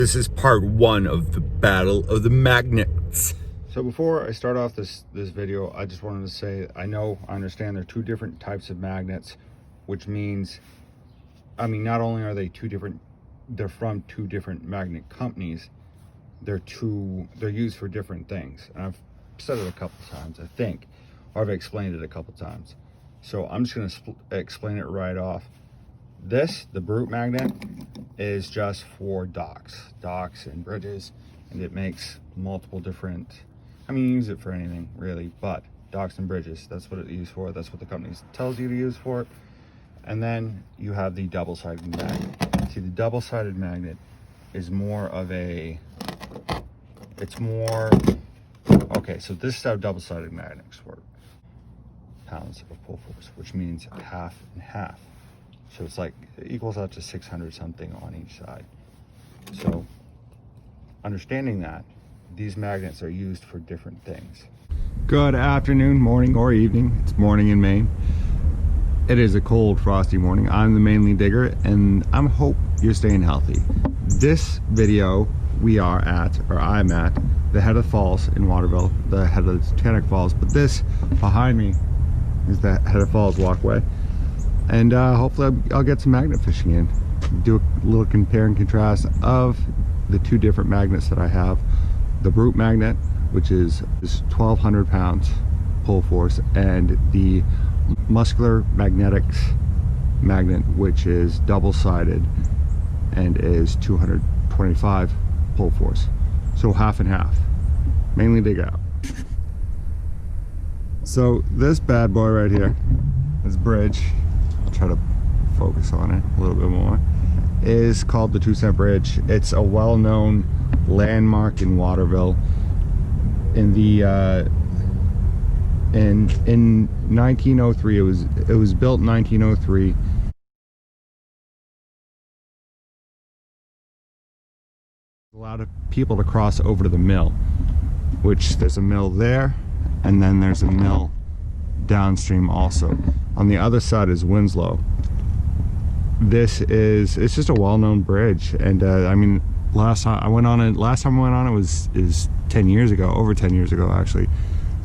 This is part one of the battle of the magnets. So before I start off this video, I just wanted to say, I understand there are two different types of magnets, which means, I mean, not only are they they're from two different magnet companies, they're used for different things. And I've said it a couple times, I think, or I've explained it a couple times. So I'm just gonna explain it right off. The brute magnet, is just for docks and bridges, and it makes multiple different, I mean, you use it for anything really, but docks and bridges, that's what it's used for. That's what the company tells you to use for it. And then you have the double-sided magnet. See, the double-sided magnet is more of a, okay, so this is how double-sided magnets work. Pounds of pull force, which means half and half. So it's like, it equals out to 600 something on each side. So understanding that, these magnets are used for different things. Good afternoon, morning, or evening. It's morning in Maine. It is a cold, frosty morning. I'm the Mainly Digger, and I hope you're staying healthy. This video, I'm at the head of the falls in Waterville, the head of the Titanic Falls, but this behind me is the head of falls walkway. And hopefully I'll get some magnet fishing in. Do a little compare and contrast of the two different magnets that I have. The brute magnet, which is 1,200 pounds pull force, and the Muscular magnetics magnet, which is double-sided and is 225 pull force. So half and half. Mainly dig out. So this bad boy right here, this bridge, try to focus on it a little bit more, is called the 2 Cent Bridge. It's a well-known landmark in Waterville. In the in 1903, it was built in 1903. Allowed people to cross over to the mill, which there's a mill there, and then there's a mill downstream also. On the other side is Winslow. It's just a well-known bridge, and I mean, last time I went on it was 10 years ago, over 10 years ago actually.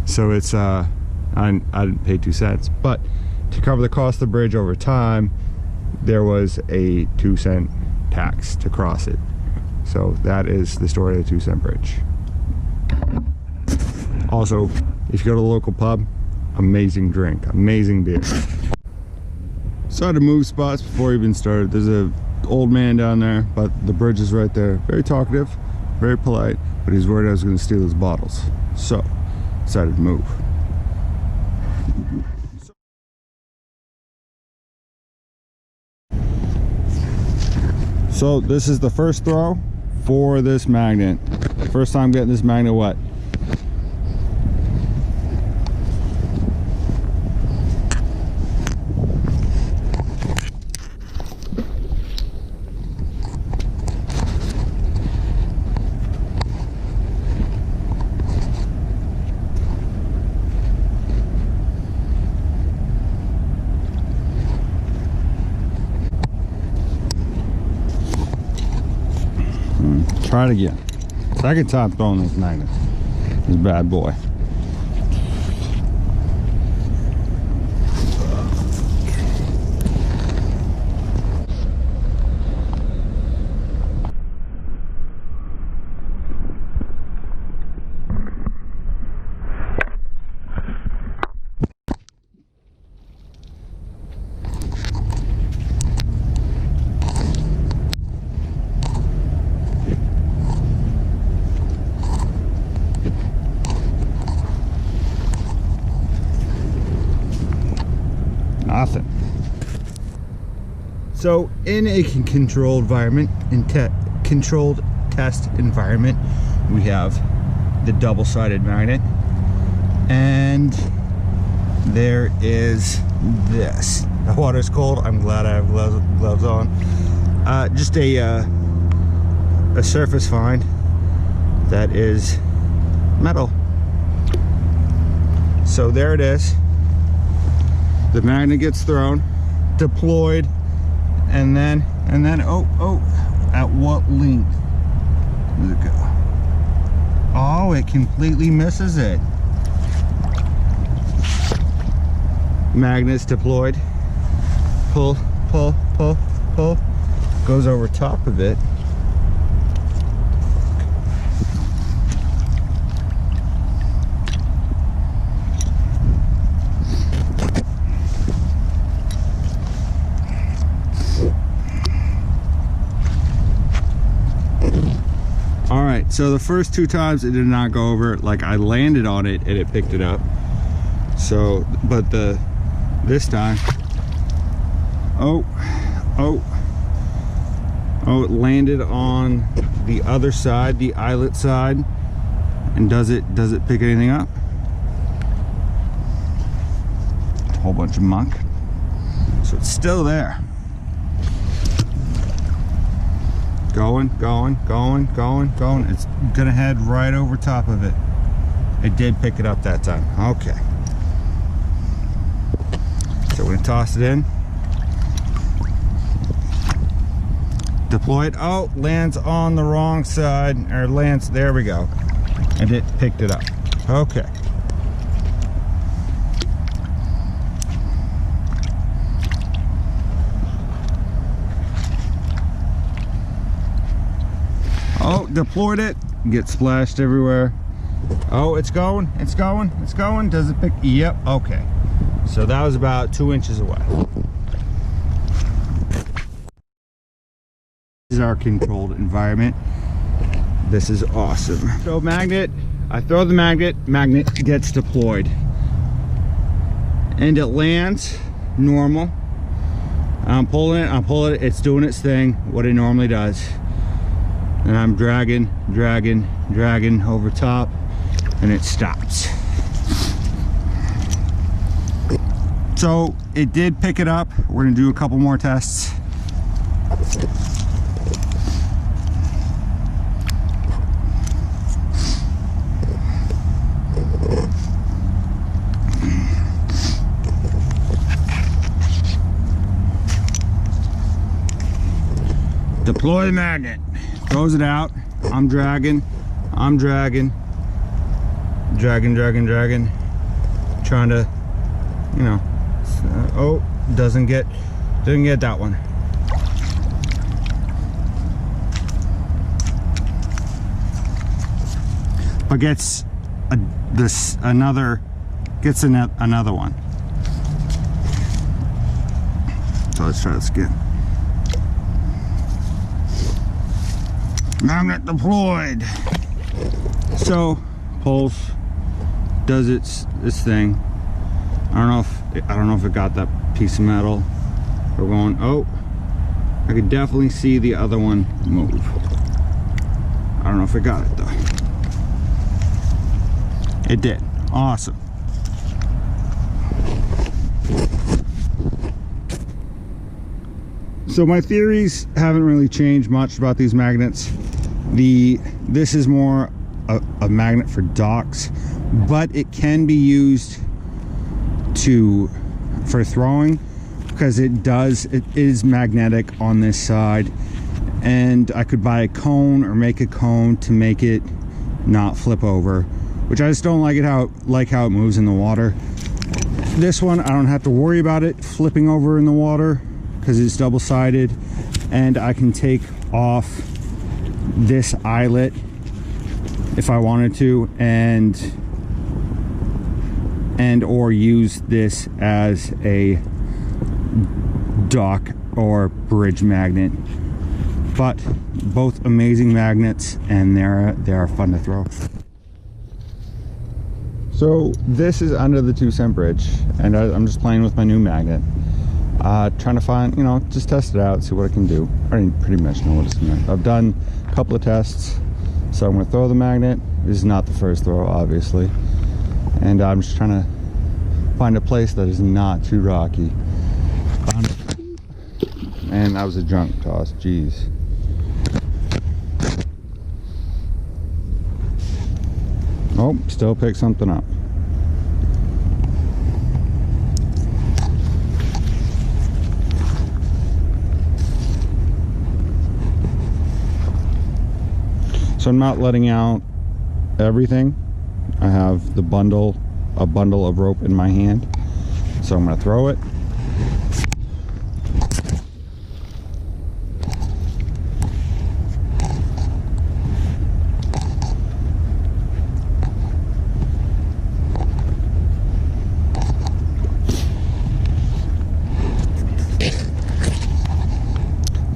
So it's I didn't pay 2 cents, but to cover the cost of the bridge over time, there was a 2 cent tax to cross it. So that is the story of the 2 Cent Bridge. Also, if you go to the local pub, amazing drink, amazing beer. Started to move spots before we even started. There's a old man down there, but the bridge is right there. Very talkative, very polite, but he's worried I was going to steal his bottles. So, decided to move. So this is the first throw for this magnet. First time getting this magnet wet. Try it again. Second time throwing this magnet. This bad boy. Nothing. So in a controlled environment, controlled test environment, we have the double-sided magnet, and there is this. The water's cold. I'm glad I have gloves on. Just a surface find that is metal. So there it is. The magnet gets thrown, deployed, and then oh, at what length? it completely misses it. Magnets deployed. Pull, pull, pull, pull. Goes over top of it. Alright, so the first 2 times it did not go over. Like, I landed on it and it picked it up. So, but this time, oh, it landed on the other side, the eyelet side. And does it pick anything up? A whole bunch of muck. So it's still there. Going. It's gonna head right over top of it. It did pick it up that time. Okay. So we're gonna toss it in. Deploy it. Oh, lands on the wrong side. Or lands, there we go. And it picked it up. Okay. Oh, deployed it. Get splashed everywhere. Oh, it's going. Does it pick? Yep, okay. So that was about 2 inches away. This is our controlled environment. This is awesome. So magnet, I throw the magnet gets deployed. And it lands normal. I'm pulling it, it's doing its thing, what it normally does. And I'm dragging over top, and it stops. So it did pick it up. We're gonna do a couple more tests. Deploy the magnet. Throws it out. I'm dragging. Trying to, you know, oh, didn't get that one. But gets another one. So let's try this again. Magnet deployed. So pulls, does its thing. I don't know if it got that piece of metal. We're going, oh, I could definitely see the other one move. I don't know if it got it though. It did. Awesome. So my theories haven't really changed much about these magnets. This is more a magnet for docks, but it can be used for throwing, because it is magnetic on this side. And I could buy a cone or make a cone to make it not flip over, which I just don't like how it moves in the water. This one, I don't have to worry about it flipping over in the water because it's double-sided, and I can take off this eyelet if I wanted to, and or use this as a dock or bridge magnet. But both amazing magnets, and they are fun to throw. So this is under the 2-cent bridge, and I'm just playing with my new magnet, trying to find, just test it out, see what I can do. I already pretty much know what it's gonna do. I've done a couple of tests, so I'm gonna throw the magnet. This is not the first throw, obviously, and I'm just trying to find a place that is not too rocky. And that was a junk toss, jeez. Oh, still pick something up. So I'm not letting out everything. I have a bundle of rope in my hand, so I'm going to throw it.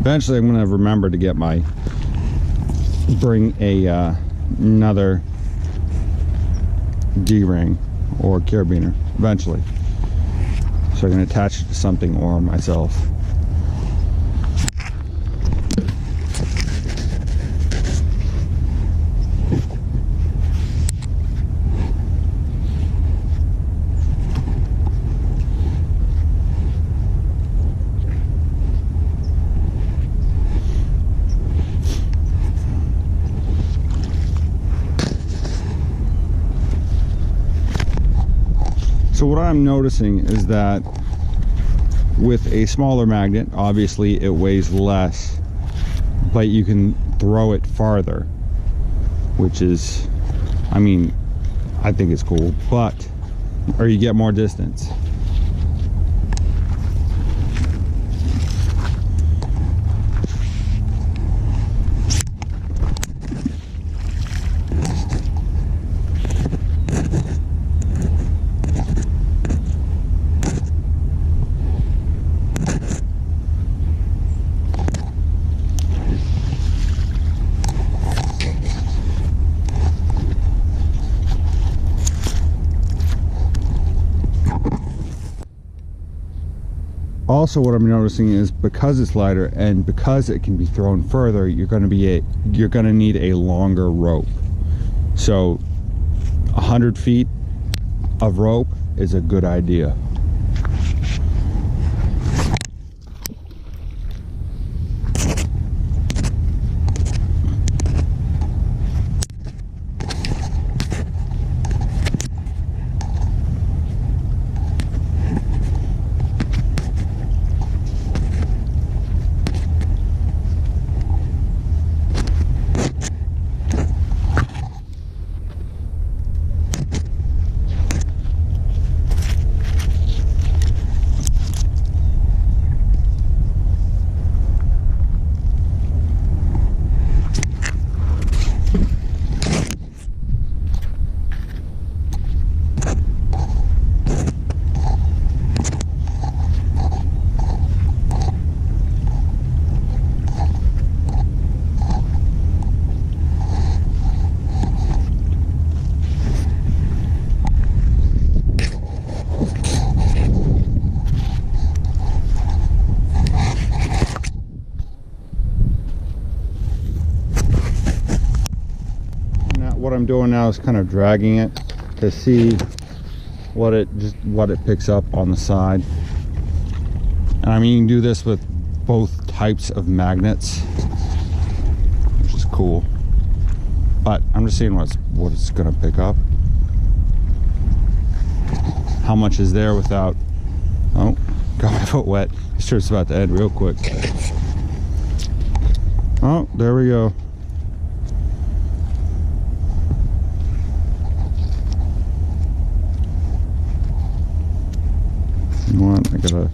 Eventually I'm going to remember to bring another D-ring or carabiner eventually, so I can attach it to something or myself. So what I'm noticing is that with a smaller magnet, obviously it weighs less, but you can throw it farther, which is, I mean, I think it's cool, or you get more distance. Also, what I'm noticing is because it's lighter and because it can be thrown further, you're going to need a longer rope. So 100 feet of rope is a good idea. What I'm doing now is kind of dragging it to see what it picks up on the side. And I mean, you can do this with both types of magnets, which is cool. But I'm just seeing what it's gonna pick up. How much is there without? Oh, got my foot wet. This shirt's about to end real quick. Oh, there we go. You know what? I got a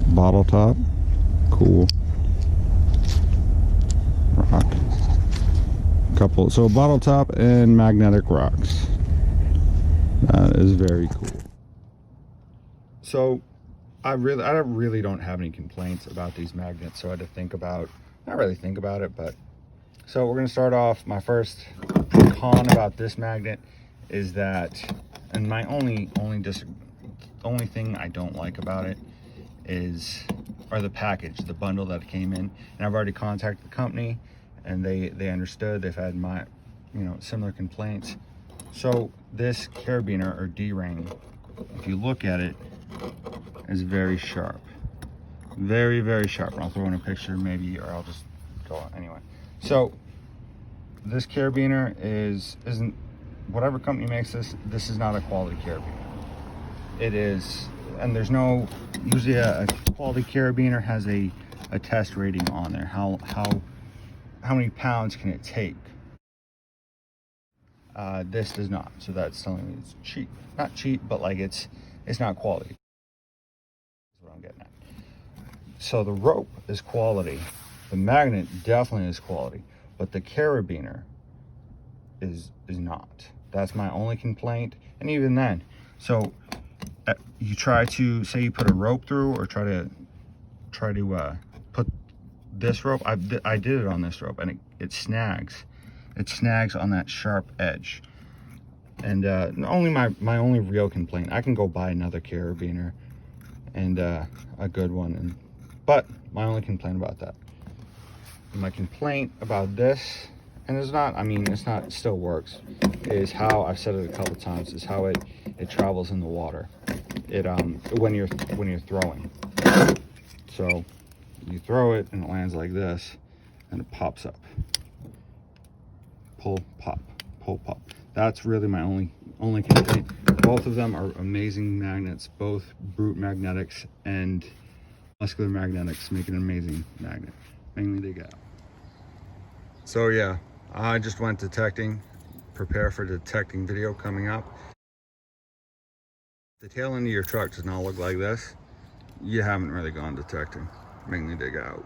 bottle top. Cool. Rock. So a bottle top and magnetic rocks. That is very cool. So I really don't have any complaints about these magnets. So I had to think about, not really think about it, but so we're gonna start off. My first con about this magnet is that, and my only thing I don't like about it are the package, the bundle that came in. And I've already contacted the company and they understood. They've had similar complaints. So this carabiner or D-ring, if you look at it, is very sharp. Very, very sharp. And I'll throw in a picture maybe, or I'll just go on anyway. So this carabiner isn't, whatever company makes this is not a quality carabiner. It is, and there's no, usually a quality carabiner has a test rating on there. How many pounds can it take? This does not. So that's telling me it's cheap. Not cheap, but like it's not quality. That's what I'm getting at. So the rope is quality. The magnet definitely is quality, but the carabiner is not. That's my only complaint. And even then, so you try to say you put a rope through, or try to put this rope. I did it on this rope, and it snags. It snags on that sharp edge. And only my only real complaint. I can go buy another carabiner and a good one, but my only complaint about that. My complaint about this, and it's not, I mean, it's not, it still works, is how, I've said it a couple times, is how it travels in the water. It when you're throwing. So you throw it and it lands like this, and it pops up. Pull, pop, pull, pop. That's really my only complaint. Both of them are amazing magnets. Both Brute Magnetics and Muscular Magnetics make an amazing magnet. Mainly they go. So yeah, I just went detecting. Prepare for detecting video coming up. The tail end of your truck does not look like this. You haven't really gone detecting. Mainly dig out.